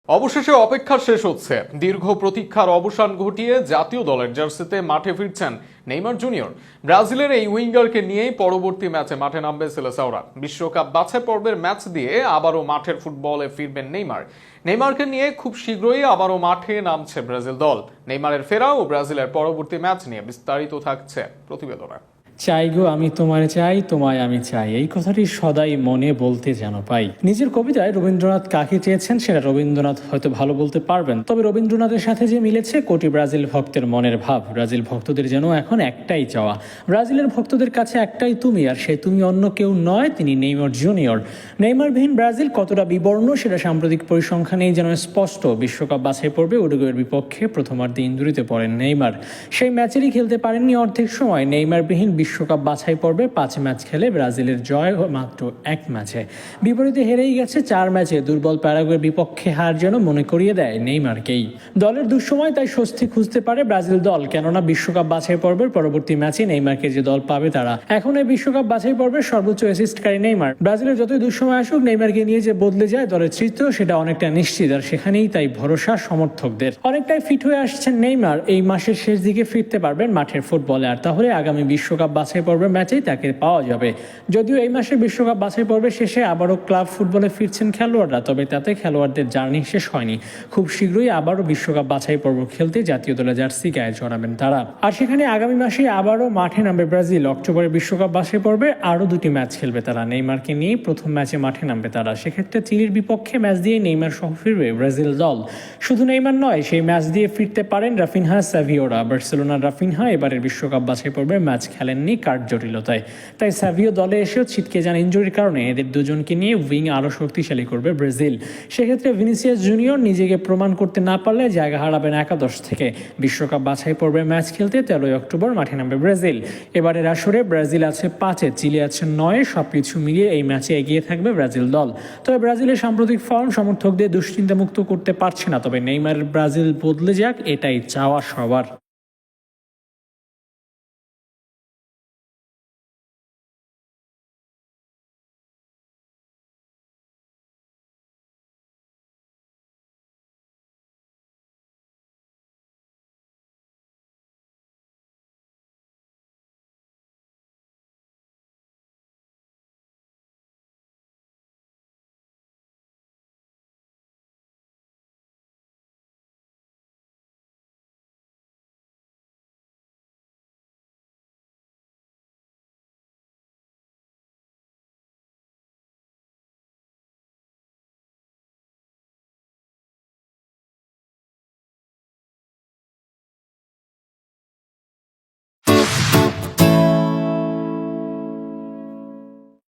অবশেষে অপেক্ষা শেষ হচ্ছে। দীর্ঘ প্রতীক্ষার অবসান ঘটিয়ে জাতীয় দলের জার্সিতে মাঠে ফিরছেন নেইমার জুনিয়র। ব্রাজিলের এই উইঙ্গারকে নিয়েই পরবর্তী ম্যাচে মাঠে নামবে সেলেসাওরা। বিশ্বকাপ বাছাই পর্বের ম্যাচ দিয়ে আবারও মাঠের ফুটবলে ফিরবেন নেইমার। নেইমারকে নিয়ে খুব শীঘ্রই আবারও মাঠে নামছে ব্রাজিল দল। নেইমারের ফেরা ও ব্রাজিলের পরবর্তী ম্যাচ নিয়ে বিস্তারিত থাকছে প্রতিবেদনে। চাই গো আমি তোমায় চাই, তোমায় আমি চাই, এই কথাটি সদাই মনে বলতে যেন পাই। নিজের কবিতায় রবীন্দ্রনাথ কাকে চেয়েছেন সেটা রবীন্দ্রনাথ হয়তো ভালো বলতে পারবেন, তবে রবীন্দ্রনাথের সাথে যে মিলেছে কোটি ব্রাজিল ভক্তের মনের ভাব। ব্রাজিল ভক্তদের যেন এখন একটাই চাওয়া, ব্রাজিলের ভক্তদের কাছে একটাই তুমি, আর সেই তুমি অন্য কেউ নয়, তিনি নেইমার জুনিয়র। নেইমারবিহীন ব্রাজিল কতটা বিবর্ণ সেটা সাম্প্রতিক পরিসংখ্যানেই যেন স্পষ্ট। বিশ্বকাপ বাছাই পর্বে উরুগুয়ের বিপক্ষে প্রথমার্ধে ইনজুরিতে পড়েন নেইমার, সেই ম্যাচেরই খেলতে পারেননি অর্ধেক সময়। নেইমারবিহীন বিশ্বকাপ বাছাই পর্বে 5 ম্যাচ খেলে ব্রাজিলের জয় মাত্র 1 ম্যাচে, বিপরীতে হেরেই গেছে 4 ম্যাচে। দুর্বল প্যারাগুয়ের বিপক্ষে হার যেন মনে করিয়ে দেয় নেইমারকেই। দলের দুঃসময় তাই স্বস্তি খুঁজতে পারে ব্রাজিল দল, কেননা বিশ্বকাপ বাছাই পর্বের পরবর্তী ম্যাচে নেইমারকে যে দল পাবে তারা। এখন এই বিশ্বকাপ বাছাই পর্বের সর্বোচ্চ অ্যাসিস্টকারী নেইমার। ব্রাজিলের যতই দুঃসময় আসুক, নেইমারকে নিয়ে যে বদলে যায় দলের চিত্র সেটা অনেকটা নিশ্চিত, আর সেখানেই তাই ভরসা সমর্থকদের। অনেকটাই ফিট হয়ে আসছেন নেইমার, এই মাসের শেষ দিকে ফিরতে পারবেন মাঠের ফুটবলে, আর তাহলে আগামী বিশ্বকাপ বাছাই পর্বের ম্যাচেই তাকে পাওয়া যাবে। যদিও এই মাসে বিশ্বকাপ বাছাই পর্বের শেষে আবারও ক্লাব ফুটবলে ফিরছেন খেলোয়াড়রা, তবে তাতে খেলোয়াড়দের জার্নি শেষ হয়নি। খুব শীঘ্রই আবারও বিশ্বকাপ বাছাই পর্ব খেলতে জাতীয় দলের জার্সি গায়ে জড়াবেন তারা। আর সেখানে আগামী মাসে আবারও মাঠে নামবে ব্রাজিল। অক্টোবরে বিশ্বকাপ বাছাই পর্বে আরও 2টি ম্যাচ খেলবে তারা। নেইমারকে নিয়ে প্রথম ম্যাচে মাঠে নামবে তারা, সেক্ষেত্রে চিলির বিপক্ষে ম্যাচ দিয়ে নেইমার সহ ফিরবে ব্রাজিল দল। শুধু নেইমার নয়, সেই ম্যাচ দিয়ে ফিরতে পারেন রাফিনহা, সাভিওরা। বার্সেলোনার রাফিনহা এবারের বিশ্বকাপ বাছাই পর্বে ম্যাচ খেলেননি কার্ড জটিলতায়, তাই সাভিও দলে এসেও ছিটকে যান ইনজুরির কারণে। এদের দুজনকে নিয়ে উইং আরও শক্তিশালী করবে ব্রাজিল। সেক্ষেত্রে ভিনিসিয়াস জুনিয়র নিজেকে প্রমাণ করতে না পারলে জায়গা হারাবেন একাদশ থেকে। বিশ্বকাপ বাছাই পর্বে ম্যাচ খেলতে 13 অক্টোবর মাঠে নামবে ব্রাজিল। এবারের আসরে ব্রাজিল আছে 5-এ, চিলি আছে 9-এ। সবকিছু মিলিয়ে এই ম্যাচে এগিয়ে থাকবে ব্রাজিল দল। তবে ব্রাজিলের সাম্প্রতিক ফর্ম সমর্থকদের দুশ্চিন্তা মুক্ত করতে পারছে না, তবে নেইমারের ব্রাজিল বদলে যাক এটাই চাওয়া সবার।